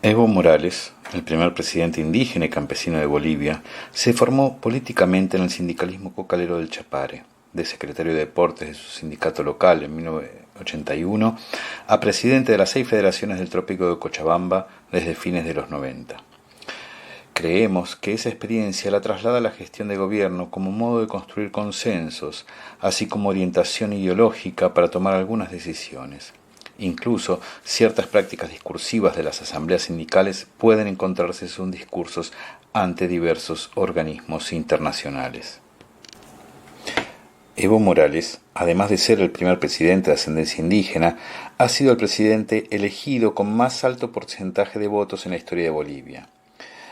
Evo Morales, el primer presidente indígena y campesino de Bolivia, se formó políticamente en el sindicalismo cocalero del Chapare, de secretario de Deportes de su sindicato local en 1981 a presidente de las 6 federaciones del Trópico de Cochabamba desde fines de los 90. Creemos que esa experiencia la traslada a la gestión de gobierno como modo de construir consensos, así como orientación ideológica para tomar algunas decisiones. Incluso ciertas prácticas discursivas de las asambleas sindicales pueden encontrarse en sus discursos ante diversos organismos internacionales. Evo Morales, además de ser el primer presidente de ascendencia indígena, ha sido el presidente elegido con más alto porcentaje de votos en la historia de Bolivia.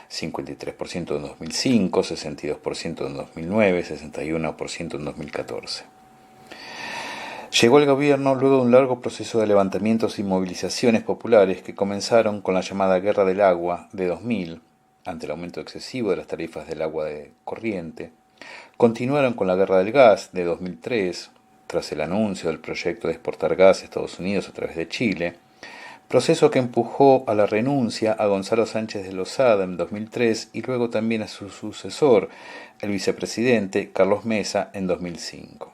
53% en 2005, 62% en 2009, 61% en 2014. Llegó al gobierno luego de un largo proceso de levantamientos y movilizaciones populares que comenzaron con la llamada Guerra del Agua de 2000, ante el aumento excesivo de las tarifas del agua de corriente, continuaron con la Guerra del Gas de 2003, tras el anuncio del proyecto de exportar gas a Estados Unidos a través de Chile, proceso que empujó a la renuncia a Gonzalo Sánchez de Lozada en 2003 y luego también a su sucesor, el vicepresidente Carlos Mesa, en 2005.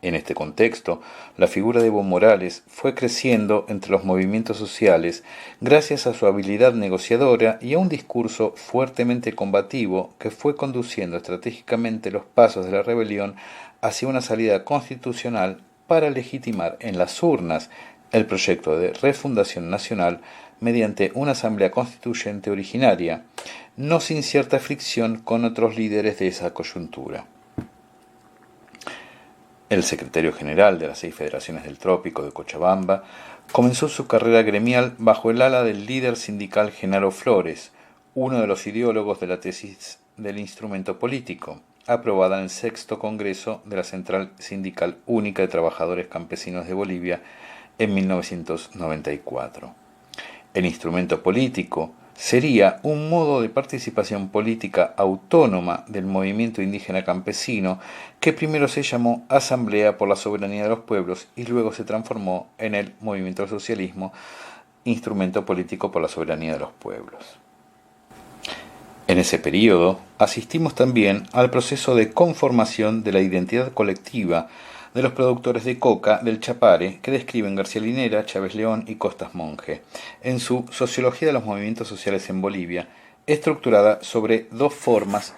En este contexto, la figura de Evo Morales fue creciendo entre los movimientos sociales gracias a su habilidad negociadora y a un discurso fuertemente combativo que fue conduciendo estratégicamente los pasos de la rebelión hacia una salida constitucional para legitimar en las urnas el proyecto de refundación nacional mediante una asamblea constituyente originaria, no sin cierta fricción con otros líderes de esa coyuntura. El secretario general de las 6 federaciones del Trópico de Cochabamba comenzó su carrera gremial bajo el ala del líder sindical Genaro Flores, uno de los ideólogos de la tesis del instrumento político, aprobada en el 6º Congreso de la Central Sindical Única de Trabajadores Campesinos de Bolivia en 1994. El instrumento político sería un modo de participación política autónoma del movimiento indígena campesino que primero se llamó Asamblea por la Soberanía de los Pueblos y luego se transformó en el Movimiento del Socialismo, Instrumento Político por la Soberanía de los Pueblos. En ese periodo asistimos también al proceso de conformación de la identidad colectiva de los productores de coca del Chapare que describen García Linera, Chávez León y Costas Monge en su Sociología de los Movimientos Sociales en Bolivia, estructurada sobre 2 formas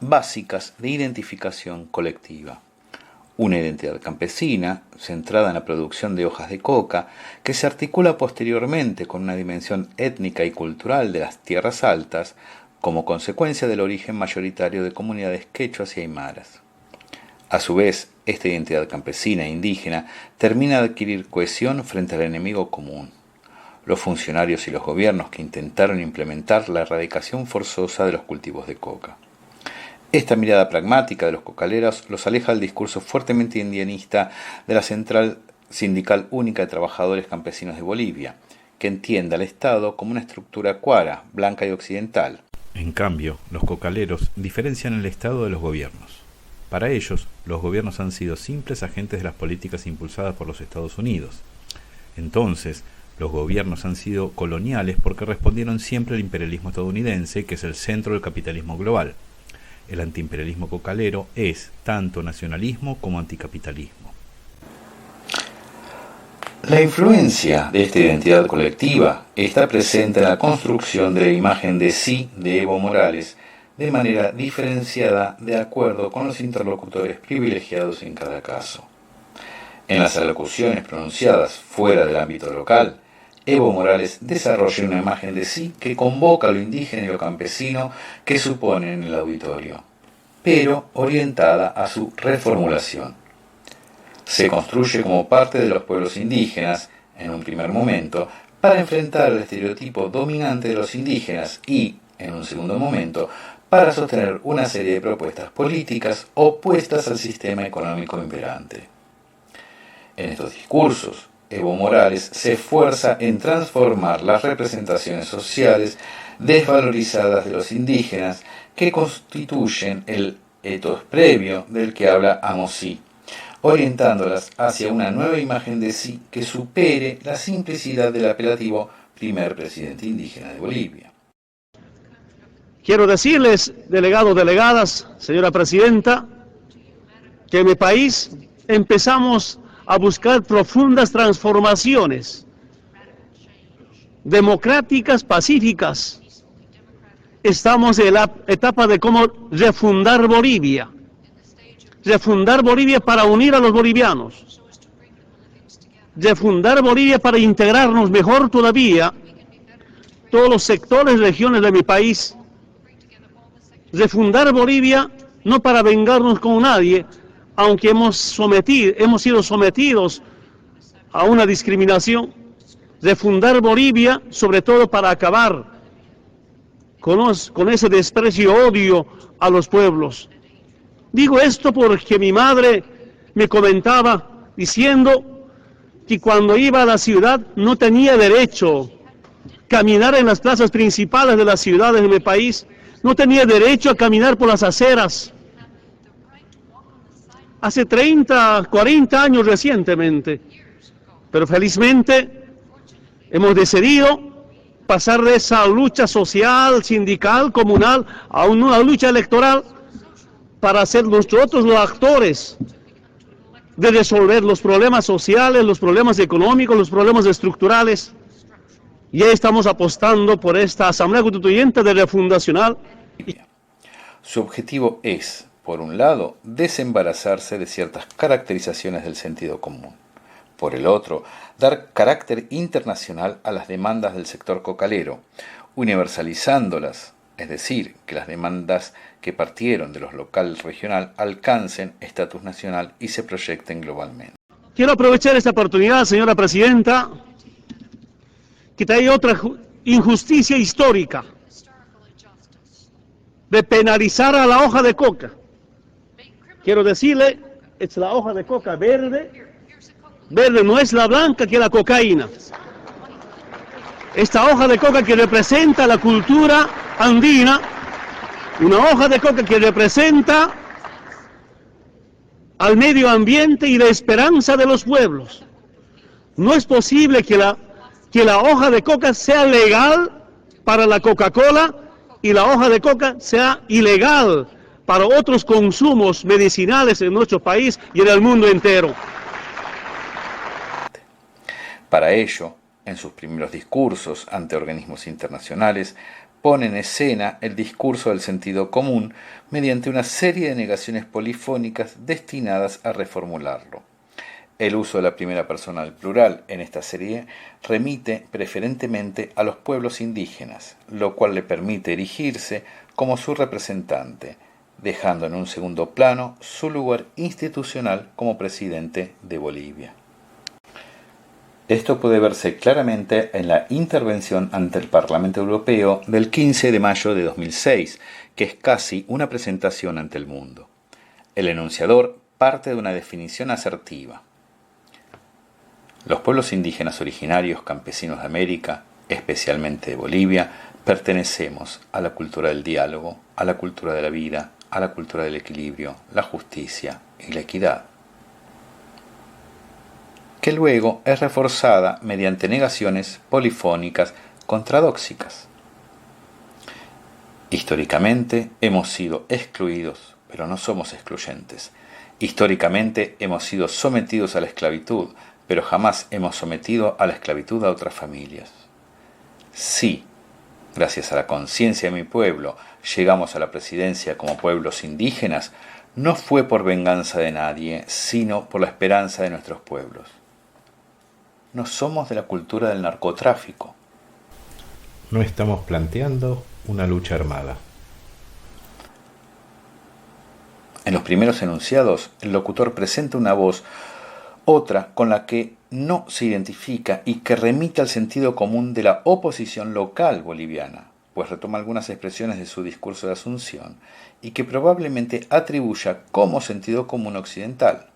básicas de identificación colectiva. Una identidad campesina, centrada en la producción de hojas de coca, que se articula posteriormente con una dimensión étnica y cultural de las tierras altas, como consecuencia del origen mayoritario de comunidades quechuas y aymaras. A su vez, esta identidad campesina e indígena termina de adquirir cohesión frente al enemigo común, los funcionarios y los gobiernos que intentaron implementar la erradicación forzosa de los cultivos de coca. Esta mirada pragmática de los cocaleros los aleja del discurso fuertemente indianista de la Central Sindical Única de Trabajadores Campesinos de Bolivia, que entiende al Estado como una estructura cuara, blanca y occidental. En cambio, los cocaleros diferencian el Estado de los gobiernos. Para ellos, los gobiernos han sido simples agentes de las políticas impulsadas por los Estados Unidos. Entonces, los gobiernos han sido coloniales porque respondieron siempre al imperialismo estadounidense, que es el centro del capitalismo global. El antiimperialismo cocalero es tanto nacionalismo como anticapitalismo. La influencia de esta identidad colectiva está presente en la construcción de la imagen de sí de Evo Morales, de manera diferenciada de acuerdo con los interlocutores privilegiados en cada caso. En las alocuciones pronunciadas fuera del ámbito local, Evo Morales desarrolla una imagen de sí que convoca a lo indígena y lo campesino que supone en el auditorio, pero orientada a su reformulación. Se construye como parte de los pueblos indígenas, en un primer momento, para enfrentar el estereotipo dominante de los indígenas y, en un segundo momento, para sostener una serie de propuestas políticas opuestas al sistema económico imperante. En estos discursos, Evo Morales se esfuerza en transformar las representaciones sociales desvalorizadas de los indígenas que constituyen el etos previo del que habla Amosí, orientándolas hacia una nueva imagen de sí que supere la simplicidad del apelativo primer presidente indígena de Bolivia. Quiero decirles, delegados, delegadas, señora presidenta, que en mi país empezamos a buscar profundas transformaciones democráticas, pacíficas. Estamos en la etapa de cómo refundar Bolivia para unir a los bolivianos, refundar Bolivia para integrarnos mejor todavía todos los sectores y regiones de mi país, refundar Bolivia no para vengarnos con nadie, aunque hemos sido sometidos a una discriminación, refundar Bolivia sobre todo para acabar con ese desprecio y odio a los pueblos. Digo esto porque mi madre me comentaba diciendo que cuando iba a la ciudad no tenía derecho a caminar en las plazas principales de las ciudades de mi país, no tenía derecho a caminar por las aceras. Hace 30, 40 años recientemente, pero felizmente hemos decidido pasar de esa lucha social, sindical, comunal, a una lucha electoral para ser nosotros los actores de resolver los problemas sociales, los problemas económicos, los problemas estructurales. Y ahí estamos apostando por esta Asamblea Constituyente de Refundacional. Su objetivo es, por un lado, desembarazarse de ciertas caracterizaciones del sentido común. Por el otro, dar carácter internacional a las demandas del sector cocalero, universalizándolas, es decir, que las demandas que partieron de lo local regional alcancen estatus nacional y se proyecten globalmente. Quiero aprovechar esta oportunidad, señora presidenta, que hay otra injusticia histórica de penalizar a la hoja de coca. Quiero decirle, es la hoja de coca verde no es la blanca que la cocaína. Esta hoja de coca que representa la cultura andina, una hoja de coca que representa al medio ambiente y la esperanza de los pueblos. No es posible que la hoja de coca sea legal para la Coca-Cola y la hoja de coca sea ilegal para otros consumos medicinales en nuestro país y en el mundo entero. Para ello, en sus primeros discursos ante organismos internacionales, pone en escena el discurso del sentido común mediante una serie de negaciones polifónicas destinadas a reformularlo. El uso de la primera persona del plural en esta serie remite preferentemente a los pueblos indígenas, lo cual le permite erigirse como su representante, dejando en un segundo plano su lugar institucional como presidente de Bolivia. Esto puede verse claramente en la intervención ante el Parlamento Europeo del 15 de mayo de 2006, que es casi una presentación ante el mundo. El enunciador parte de una definición asertiva. Los pueblos indígenas originarios campesinos de América, especialmente de Bolivia, pertenecemos a la cultura del diálogo, a la cultura de la vida, a la cultura del equilibrio, la justicia y la equidad, que luego es reforzada mediante negaciones polifónicas contradóxicas. Históricamente hemos sido excluidos, pero no somos excluyentes. Históricamente hemos sido sometidos a la esclavitud, pero jamás hemos sometido a la esclavitud a otras familias. Sí, gracias a la conciencia de mi pueblo, llegamos a la presidencia como pueblos indígenas, no fue por venganza de nadie, sino por la esperanza de nuestros pueblos. No somos de la cultura del narcotráfico. No estamos planteando una lucha armada. En los primeros enunciados, el locutor presenta una voz, otra con la que no se identifica y que remite al sentido común de la oposición local boliviana, pues retoma algunas expresiones de su discurso de Asunción y que probablemente atribuya como sentido común occidental.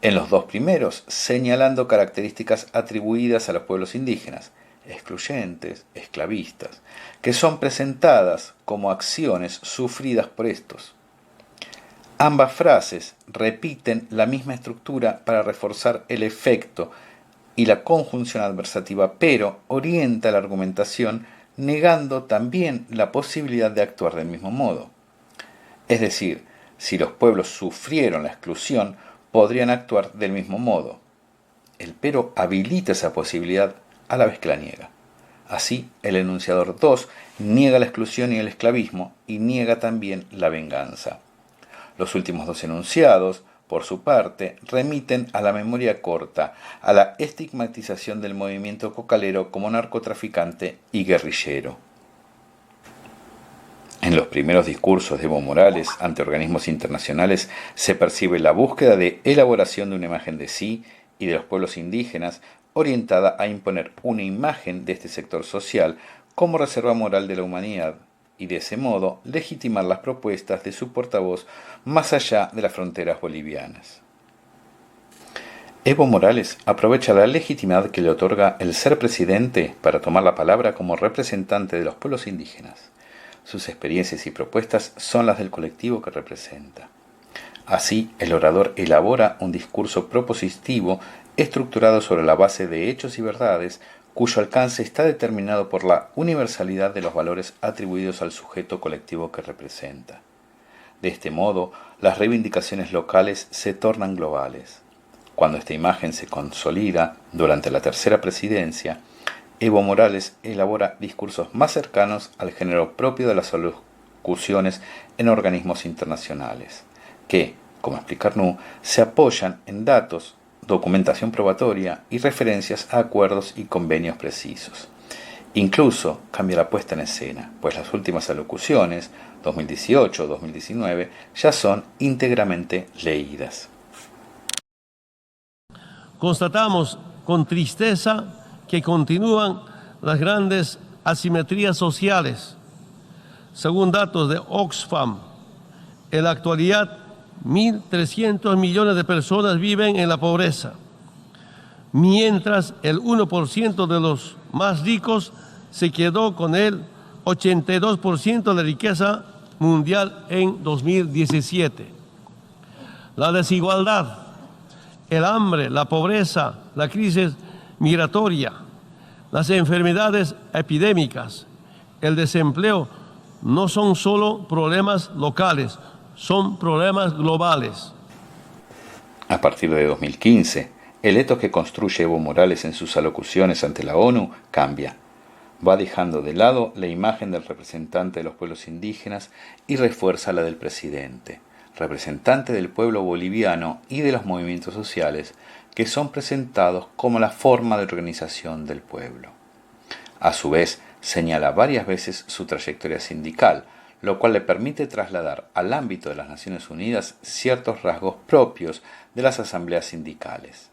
En los dos primeros, señalando características atribuidas a los pueblos indígenas, excluyentes, esclavistas, que son presentadas como acciones sufridas por estos. Ambas frases repiten la misma estructura para reforzar el efecto y la conjunción adversativa, pero orienta la argumentación negando también la posibilidad de actuar del mismo modo. Es decir, si los pueblos sufrieron la exclusión, podrían actuar del mismo modo. El pero habilita esa posibilidad a la vez que la niega. Así, el enunciador 2 niega la exclusión y el esclavismo y niega también la venganza. Los últimos dos enunciados, por su parte, remiten a la memoria corta, a la estigmatización del movimiento cocalero como narcotraficante y guerrillero. En los primeros discursos de Evo Morales ante organismos internacionales se percibe la búsqueda de elaboración de una imagen de sí y de los pueblos indígenas orientada a imponer una imagen de este sector social como reserva moral de la humanidad y de ese modo legitimar las propuestas de su portavoz más allá de las fronteras bolivianas. Evo Morales aprovecha la legitimidad que le otorga el ser presidente para tomar la palabra como representante de los pueblos indígenas. Sus experiencias y propuestas son las del colectivo que representa. Así, el orador elabora un discurso propositivo estructurado sobre la base de hechos y verdades, cuyo alcance está determinado por la universalidad de los valores atribuidos al sujeto colectivo que representa. De este modo, las reivindicaciones locales se tornan globales. Cuando esta imagen se consolida durante la tercera presidencia, Evo Morales elabora discursos más cercanos al género propio de las alocuciones en organismos internacionales, que, como explica Arnoux, se apoyan en datos, documentación probatoria y referencias a acuerdos y convenios precisos. Incluso cambia la puesta en escena, pues las últimas alocuciones, 2018-2019, ya son íntegramente leídas. Constatamos con tristeza que continúan las grandes asimetrías sociales. Según datos de Oxfam, en la actualidad 1.300 millones de personas viven en la pobreza, mientras el 1% de los más ricos se quedó con el 82% de la riqueza mundial en 2017. La desigualdad, el hambre, la pobreza, la crisis migratoria, las enfermedades epidémicas, el desempleo no son solo problemas locales, son problemas globales. A partir de 2015, el etos que construye Evo Morales en sus alocuciones ante la ONU cambia. Va dejando de lado la imagen del representante de los pueblos indígenas y refuerza la del presidente, representante del pueblo boliviano y de los movimientos sociales que son presentados como la forma de organización del pueblo. A su vez, señala varias veces su trayectoria sindical, lo cual le permite trasladar al ámbito de las Naciones Unidas ciertos rasgos propios de las asambleas sindicales.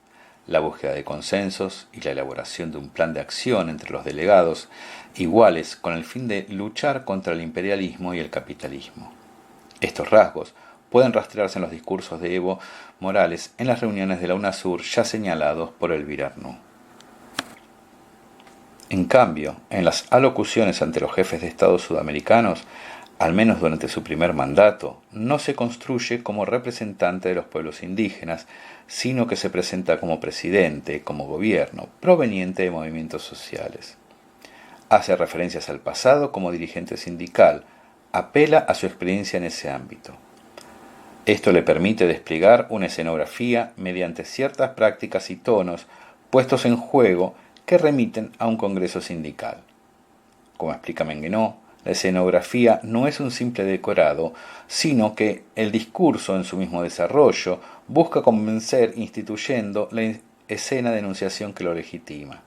La búsqueda de consensos y la elaboración de un plan de acción entre los delegados iguales con el fin de luchar contra el imperialismo y el capitalismo. Estos rasgos pueden rastrearse en los discursos de Evo Morales en las reuniones de la UNASUR ya señalados por Elvira Arnoux. En cambio, en las alocuciones ante los jefes de Estado sudamericanos, al menos durante su primer mandato, no se construye como representante de los pueblos indígenas, sino que se presenta como presidente, como gobierno, proveniente de movimientos sociales. Hace referencias al pasado como dirigente sindical, apela a su experiencia en ese ámbito. Esto le permite desplegar una escenografía mediante ciertas prácticas y tonos puestos en juego que remiten a un congreso sindical. Como explica Menguenó, la escenografía no es un simple decorado, sino que el discurso en su mismo desarrollo busca convencer instituyendo la escena de enunciación que lo legitima.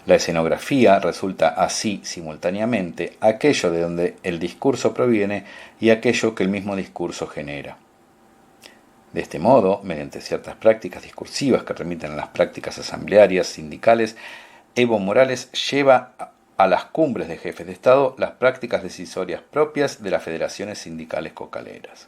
La escenografía resulta así simultáneamente aquello de donde el discurso proviene y aquello que el mismo discurso genera. De este modo, mediante ciertas prácticas discursivas que remiten a las prácticas asamblearias sindicales, Evo Morales lleva a las cumbres de jefes de Estado las prácticas decisorias propias de las federaciones sindicales cocaleras.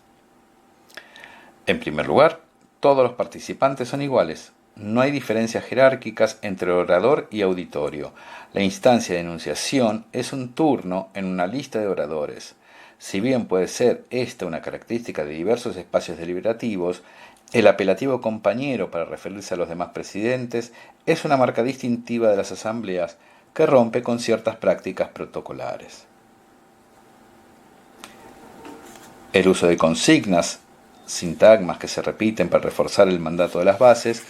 En primer lugar, todos los participantes son iguales. No hay diferencias jerárquicas entre orador y auditorio. La instancia de enunciación es un turno en una lista de oradores. Si bien puede ser esta una característica de diversos espacios deliberativos, El apelativo compañero para referirse a los demás presidentes es una marca distintiva de las asambleas que rompe con ciertas prácticas protocolares. El uso de consignas, sintagmas que se repiten para reforzar el mandato de las bases,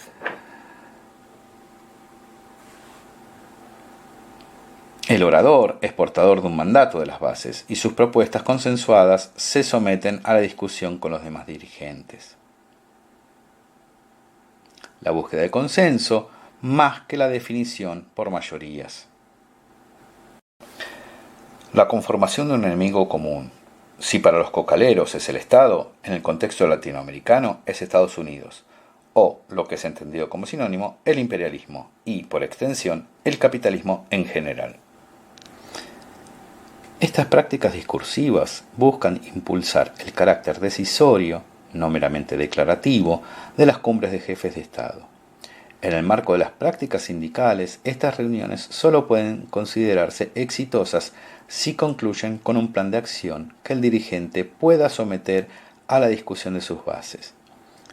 el orador es portador de un mandato de las bases y sus propuestas consensuadas se someten a la discusión con los demás dirigentes. La búsqueda de consenso más que la definición por mayorías. La conformación de un enemigo común. Si para los cocaleros es el Estado, en el contexto latinoamericano es Estados Unidos, o, lo que es entendido como sinónimo, el imperialismo y, por extensión, el capitalismo en general. Estas prácticas discursivas buscan impulsar el carácter decisorio, no meramente declarativo, de las cumbres de jefes de Estado. En el marco de las prácticas sindicales, estas reuniones solo pueden considerarse exitosas si concluyen con un plan de acción que el dirigente pueda someter a la discusión de sus bases.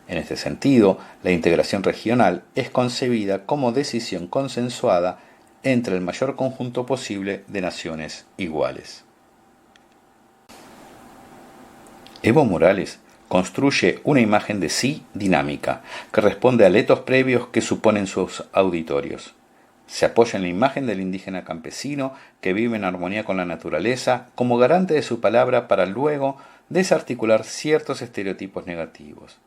En este sentido, la integración regional es concebida como decisión consensuada entre el mayor conjunto posible de naciones iguales. Evo Morales construye una imagen de sí dinámica, que responde a letos previos que suponen sus auditorios. Se apoya en la imagen del indígena campesino que vive en armonía con la naturaleza como garante de su palabra para luego desarticular ciertos estereotipos negativos.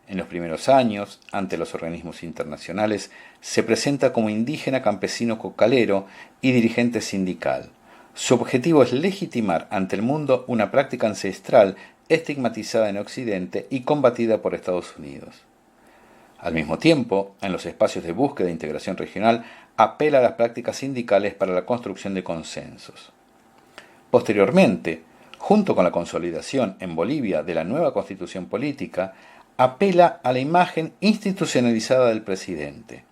En los primeros años, ante los organismos internacionales, se presenta como indígena campesino cocalero y dirigente sindical. Su objetivo es legitimar ante el mundo una práctica ancestral estigmatizada en Occidente y combatida por Estados Unidos. Al mismo tiempo, en los espacios de búsqueda e integración regional, apela a las prácticas sindicales para la construcción de consensos. Posteriormente, junto con la consolidación en Bolivia de la nueva constitución política, apela a la imagen institucionalizada del presidente.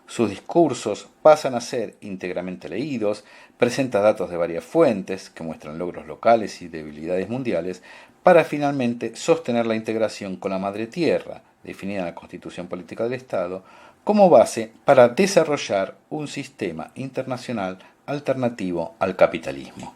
Sus discursos pasan a ser íntegramente leídos, presenta datos de varias fuentes que muestran logros locales y debilidades mundiales, para finalmente sostener la integración con la madre tierra, definida en la Constitución Política del Estado, como base para desarrollar un sistema internacional alternativo al capitalismo.